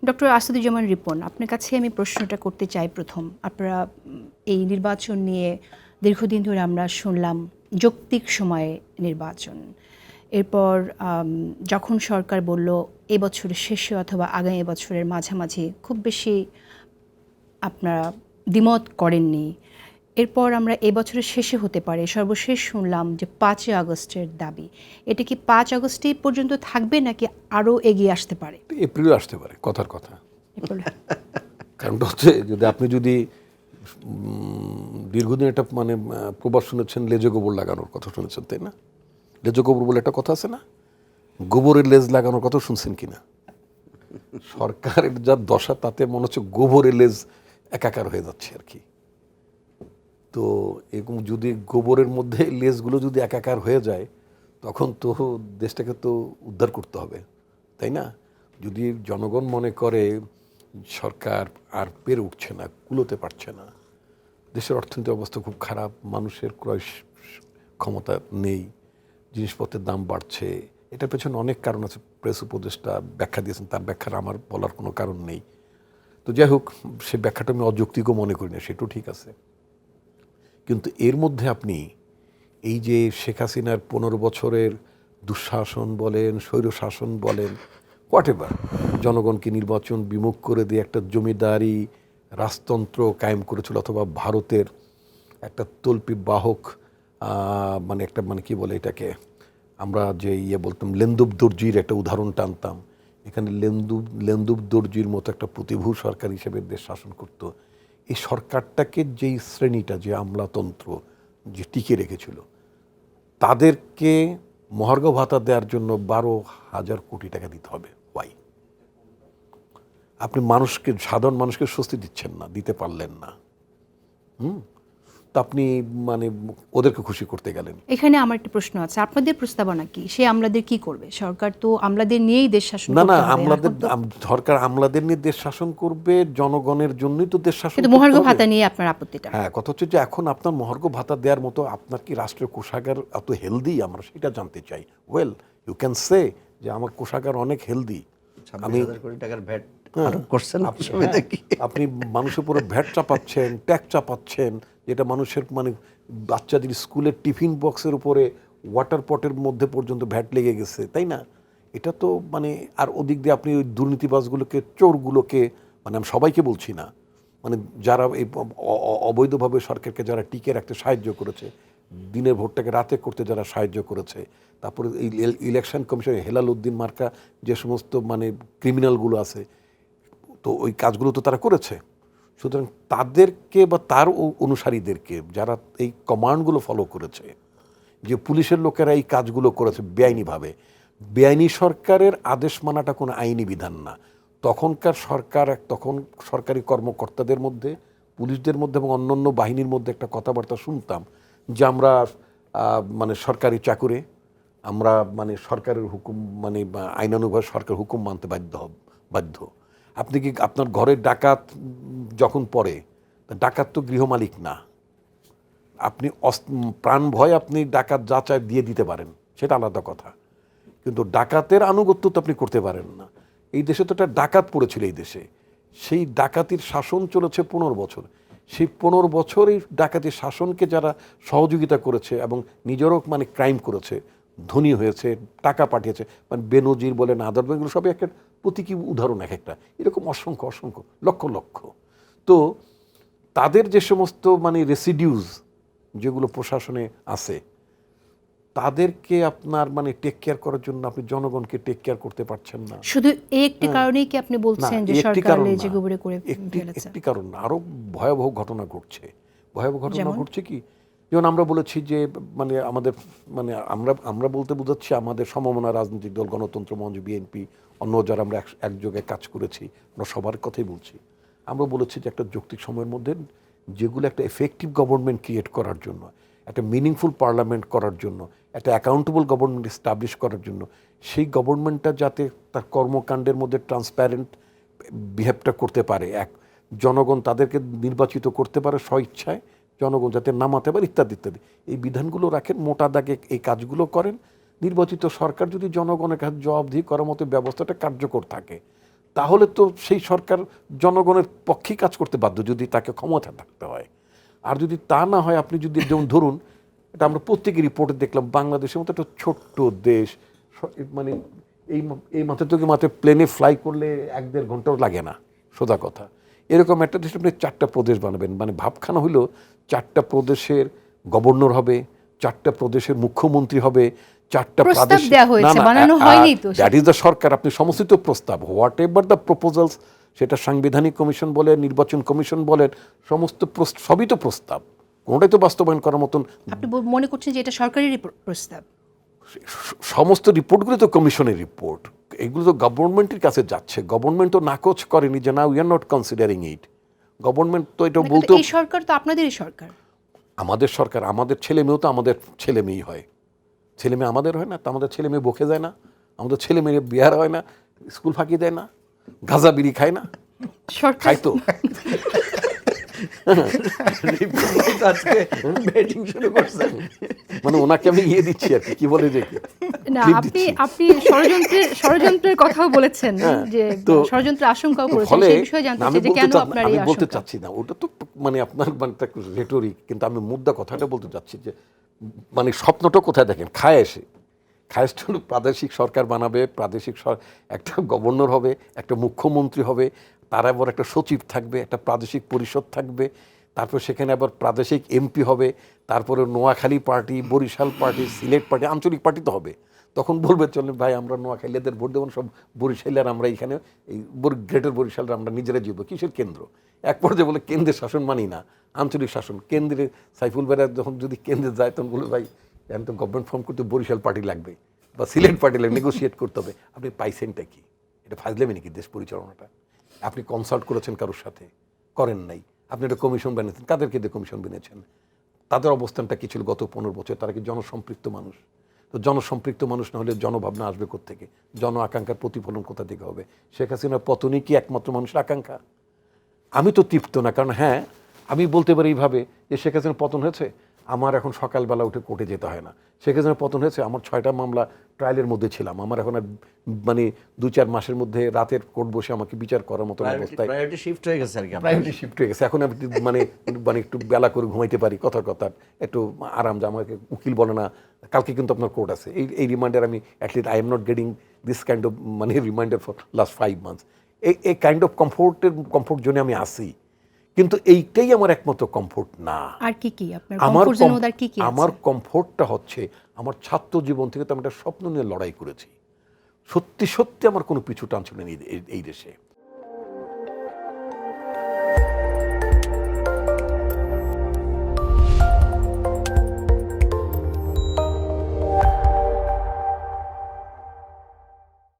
Doctor Asaduzzaman Ripon, আপনার কাছে আমি প্রশ্নটা করতে চাই প্রথম। আপনারা এই নির্বাচন নিয়ে দীর্ঘদিন ধরে আমরা শুনলাম যৌক্তিক সময়ে নির্বাচন। এরপর যখন সরকার বলল এবছরের শেষে অথবা আগামী বছরের মাঝামাঝি, খুব বেশি আপনারা দ্বিমত করেননি। এরপর আমরা এবছরের শেষে হতে পারে, সর্বশেষ শুনলাম যে 5ই আগস্টের দাবি। এটা কি 5 আগস্টই পর্যন্ত থাকবে নাকি আরও এগিয়ে আসতে পারে? এপ্রিলে আসতে পারে, কথার কথা। কারণটা হচ্ছে যদি দীর্ঘদিন একটা মানে প্রবাদ শুনেছেন, লেজে গোবর লাগানোর কথা শুনেছেন, তাই না? লেজে গোবর বলে একটা কথা আছে না? গোবরের লেজ লাগানোর কথা শুনছেন কিনা? সরকারের যা দশা, তাতে মনে হচ্ছে গোবরের লেজ একাকার হয়ে যাচ্ছে আর কি। তো এরকম যদি গোবরের মধ্যে লেজগুলো যদি একাকার হয়ে যায়, তখন তো দেশটাকে তো উদ্ধার করতে হবে, তাই না? যদি জনগণ মনে করে সরকার আর পেরে উঠছে না, কুলোতে পারছে না, দেশের অর্থনৈতিক অবস্থা খুব খারাপ, মানুষের ক্রয় ক্ষমতা নেই, জিনিসপত্রের দাম বাড়ছে, এটার পেছনে অনেক কারণ আছে। প্রেস উপদেষ্টা ব্যাখ্যা দিয়েছেন, তার ব্যাখ্যার আমার বলার কোনো কারণ নেই। তো যাই হোক, সে ব্যাখ্যাটা আমি অযৌক্তিকও মনে করি না, সেটাও ঠিক আছে। কিন্তু এর মধ্যে আপনি এই যে শেখ হাসিনার 15 বছরের দুঃশাসন বলেন, স্বৈরশাসন বলেন, হোয়াটএভার, জনগণকে নির্বাচন বিমুখ করে দিয়ে একটা জমিদারি রাজতন্ত্র কায়েম করেছিল, অথবা ভারতের একটা তল্পি বাহক, মানে একটা মানে কি বলে এটাকে, আমরা যে বলতাম লেন্দুব দর্জির একটা উদাহরণ টানতাম, এখানে লেন্দুব দর্জির মতো একটা প্রতিভূ সরকার হিসেবে দেশ শাসন করত। এই সরকারটাকে যেই শ্রেণীটা, যে আমলাতন্ত্র যে টিকে রেখেছিল, তাদেরকে মহার্ঘ ভাতা দেওয়ার জন্য 12,000 কোটি টাকা দিতে হবে। ওয়াই? আপনি মানুষকে, সাধারণ মানুষকে স্বস্তি দিচ্ছেন না, দিতে পারলেন না। তা আপনি মানে ওদেরকে খুশি করতে গেলেন। এখানে আমার একটা প্রশ্ন আছে, আপনাদের প্রস্তাবনা কি? সে আমলাদের কি করবে? সরকার তো আমলাদের নিয়েই দেশ শাসন না করতে না, হবে। আমলাদের, সরকার আমলাদের নিয়ে দেশ শাসন করবে, জনগণের জন্যই তো দেশ শাসন কিন্তু করতে মহার্ঘ হবে। ভাতা নিয়ে আপনার আপত্তিটা? হ্যাঁ, কথা হচ্ছে যে এখন আপনার মহার্ঘ ভাতা দেওয়ার মতো আপনার কি রাষ্ট্রের কোষাগার এত হেলদি? আমরা সেটা জানতে চাই। ওয়েল, ইউ ক্যান সে যে আমার কোষাগার অনেক হেলদি। 26,000 কোটি টাকার ভ্যাট আরোপ করছেন, অসুবিধা কি? আপনি মানুষের উপরে ভ্যাট চাপাচ্ছেন, ট্যাক্স চাপাচ্ছেন, যেটা মানুষের মানে বাচ্চাদের স্কুলের টিফিন বক্সের উপরে ওয়াটার পটের মধ্যে পর্যন্ত ভ্যাট লেগে গেছে, তাই না? এটা তো মানে, আর ওদিক দিয়ে আপনি ওই দুর্নীতিবাজগুলোকে, চোরগুলোকে, মানে আমি সবাইকে বলছি না, মানে যারা এই অবৈধভাবে সরকারকে যারা টিকে রাখতে সাহায্য করেছে, দিনের ভোটটাকে রাতে করতে যারা সাহায্য করেছে, তারপরে এই ইলেকশন কমিশন হেলাল উদ্দিন মার্কা যে সমস্ত মানে ক্রিমিনালগুলো আছে, তো ওই কাজগুলো তো তারা করেছে। সুতরাং তাদেরকে বা তার অনুসারীদেরকে, যারা এই কমান্ডগুলো ফলো করেছে, যে পুলিশের লোকেরা এই কাজগুলো করেছে বেআইনিভাবে, বেআইনি সরকারের আদেশ মানাটা কোনো আইনি বিধান না। তখনকার সরকার, তখন সরকারি কর্মকর্তাদের মধ্যে, পুলিশদের মধ্যে এবং অন্যান্য বাহিনীর মধ্যে একটা কথাবার্তা শুনতাম যে আমরা মানে সরকারি চাকুরে, আমরা মানে সরকারের হুকুম, মানে আইনানুগভাবে সরকার হুকুম মানতে বাধ্য। আপনি কি আপনার ঘরের ডাকাত যখন পড়ে, ডাকাত তো গৃহমালিক না, আপনি প্রাণ ভয় আপনি ডাকাত যা চায় দিয়ে দিতে পারেন, সেটা আলাদা কথা, কিন্তু ডাকাতের আনুগত্য তো আপনি করতে পারেন না। এই দেশে তো একটা ডাকাত পড়েছিল, এই দেশে সেই ডাকাতির শাসন চলেছে 15 বছর। সেই 15 বছর এই ডাকাতির শাসনকে যারা সহযোগিতা করেছে এবং নিজেরও মানে ক্রাইম করেছে, ধনী হয়েছে, টাকা পাঠিয়েছে, মানে বেনজির বলেন, আদার, এগুলো সবই একটা প্রতীকী উদাহরণ, এক একটা এরকম অসংখ্য অসংখ্য লক্ষ লক্ষ। তো তাদের যে সমস্ত মানে রেসিডিউস যেগুলো প্রশাসনে আছে, তাদেরকে আপনার মানে টেক কেয়ার করার জন্য আপনি জনগণকে টেক কেয়ার করতে পারছেন না। শুধু এই একটি কারণেই কি আপনি বলছেন যে সরকার লেজে গোবরে করে ফেলেছে? একটি কারণ না, আরো ভয়াবহ ঘটনা ঘটছে। ভয়াবহ ঘটনা ঘটছে কি, যেমন আমরা বলেছি যে মানে আমাদের মানে আমরা বলতে বোঝাচ্ছি আমাদের সমমনা রাজনৈতিক দল, গণতন্ত্র মঞ্চ, বিএনপি, অন্য যারা আমরা একযোগে কাজ করেছি, আমরা সবার কথাই বলছি। আমরা বলেছি যে একটা যৌক্তিক সময়ের মধ্যে যেগুলো একটা এফেক্টিভ গভর্নমেন্ট ক্রিয়েট করার জন্য, একটা মিনিংফুল পার্লামেন্ট করার জন্য, একটা অ্যাকাউন্টেবল গভর্নমেন্ট এস্টাবলিশ করার জন্য, সেই গভর্নমেন্টটা যাতে তার কর্মকাণ্ডের মধ্যে ট্রান্সপ্যারেন্ট বিহেভটা করতে পারে, এক জনগণ তাদেরকে নির্বাচিত করতে পারে স্বইচ্ছায়, জনগণ যাতে নামাতে পারে, ইত্যাদি ইত্যাদি, এই বিধানগুলো রাখেন, মোটা দাগে এই কাজগুলো করেন। নির্বাচিত সরকার যদি জনগণের কাছে জবাবদিহি করার মতো ব্যবস্থাটা কার্যকর থাকে, তাহলে তো সেই সরকার জনগণের পক্ষে কাজ করতে বাধ্য যদি তাকে ক্ষমতা থাকতে হয়। আর যদি তা না হয়, আপনি যদি যেমন ধরুন, এটা আমরা প্রত্যেকের রিপোর্টে দেখলাম, বাংলাদেশের মতো একটা ছোট্ট দেশ, মানে এই মাথা থেকে মাথায় প্লেনে ফ্লাই করলে 1-1.5 ঘন্টাও লাগে না, সোজা কথা। এরকম একটা দেশ আপনি 4টা প্রদেশ বানাবেন, মানে ভাবখানা হইলো 4টা প্রদেশের গভর্নর হবে, 4টা প্রদেশের মুখ্যমন্ত্রী হবে, 4টা প্রস্তাব দেয়া হয়েছে, বানানো হয়নি তো। দ্যাট ইজ দ্য সরকার। আপনি সমস্ত প্রস্তাব, হোয়াট এভার দ্য প্রপোজালস, সেটা সাংবিধানিক কমিশন বলেন, নির্বাচন কমিশন বলেন, সমস্ত সবই তো প্রস্তাব, কোনোটাই তো বাস্তবায়ন করার মতন। আপনি মনে করছেন যে এটা সরকারি প্রস্তাব? সমস্ত রিপোর্টগুলো তো কমিশনের রিপোর্ট, এগুলো তো গভর্নমেন্টের কাছে যাচ্ছে। গভর্নমেন্ট তো নাকচ করেনি যে না, we are not considering it. Government তো এটা বলতো, এই সরকার তো আপনাদেরই সরকার। আমাদের সরকার, আমাদের ছেলে মেয়েও তো আমাদের ছেলে মেয়েই হয়। ছেলে মেয়ে আমাদের হয় না? তা আমাদের ছেলে মেয়ে বকে যায় না? আমাদের ছেলে মেয়ে বিহার হয় না? স্কুল ফাঁকি দেয় না? গাঁজা বিড়ি খায় না? সরকার খাই তো। আজকে ব্যাটিং শুরু করছেন। মানে ওনাকে আমি ইয়ে দিচ্ছি আর কি বলে যে না, আপনি ষড়যন্ত্রের কথাও বলেছেন, যে ষড়যন্ত্রের আশঙ্কাও করেছেন। ফলে সেই বিষয়ে জানতে চাই যে কেন আপনার এই আমি বলতে আশঙ্কা? চাচ্ছি না, ওটা তো মানে আপনার মানে রেটরিক, কিন্তু আমি মুদ্রা কথাটা বলতে চাচ্ছি যে মানে স্বপ্নটা কোথায় দেখেন, খায়েশটা হলো প্রাদেশিক সরকার বানাবে, একটা গভর্নর হবে, একটা মুখ্যমন্ত্রী হবে, তার আবার একটা সচিব থাকবে, একটা প্রাদেশিক পরিষদ থাকবে, তারপর সেখানে আবার প্রাদেশিক এমপি হবে, তারপরে Noakhali party, Barisal party, Sylhet party, আঞ্চলিক পার্টি তো হবে। তখন বলবে চলেন ভাই, আমরা নোয়াখালীদের ভোট দেবো, সব বরিশালের আমরা এখানে এই গ্রেটার বরিশালের আমরা নিজেরা জিতবো। কিসের কেন্দ্র? এক পর্যায়ে বলে কেন্দ্রের শাসন মানি না, আঞ্চলিক শাসন। কেন্দ্রে সাইফুল বেরা যখন যদি কেন্দ্রে যায়, তখন বলে ভাই এখন তো গভর্নমেন্ট ফর্ম করতে বরিশাল পার্টি লাগবে বা সিলেট পার্টি লাগবে, নেগোসিয়েট করতে হবে। আপনি পাইছেনটা কি? এটা ফাজলামি নাকি দেশ পরিচালনাটা? আপনি কনসাল্ট করেছেন কারোর সাথে? করেন নাই। আপনি একটা কমিশন বানিয়েছেন, কাদেরকে দিয়ে কমিশন বানিয়েছেন? তাদের অবস্থানটা কি ছিল গত 15 বছর? তারা কি জনসম্পৃক্ত মানুষ? তো জনসম্পৃক্ত মানুষ না হলে জনভাবনা আসবে কোত্থেকে? জন আকাঙ্ক্ষার প্রতিফলন কোথা থেকে হবে? শেখ হাসিনার পতনই কি একমাত্র মানুষের আকাঙ্ক্ষা? আমি তো তৃপ্ত না, কারণ হ্যাঁ, আমি বলতে পারি এইভাবে যে শেখ হাসিনার পতন হয়েছে, আমার এখন সকালবেলা উঠে কোর্টে যেতে হয় না। শেখ হাসিনার পতন হয়েছে, আমার 6টা মামলা ট্রায়ালের মধ্যে ছিলাম, আমার এখন আর মানে 2-4 মাসের মধ্যে রাতের কোর্ট বসে আমাকে বিচার করার মতো অবস্থায় প্রায়োরিটি শিফট হয়ে গেছে আর কি। প্রায়োরিটি শিফট হয়ে গেছে। এখন আমি মানে মানে একটু বেলা করে ঘুমাইতে পারি, কথার কথা একটু আরাম, যে আমাকে উকিল বলে না কালকে কিন্তু আপনার কোর্ট আছে, এই রিমাইন্ডার আমি at least I am not getting this kind of মানে রিমাইন্ডার ফর লাস্ট 5 months। এই কাইন্ড অফ কমফোর্ট জোনে আমি আসি, কিন্তু এইটাই আমার একমাত্র কমফোর্ট না। আর কি আপনার কমফোর্ট জোন? ওদার কি আছে? আমার কমফোর্টটা হচ্ছে আমার ছাত্র জীবন থেকে তো আমি একটা স্বপ্ন নিয়ে লড়াই করেছি। সত্যি সত্যি আমার কোনো পিছু টান ছিল না এই দেশে।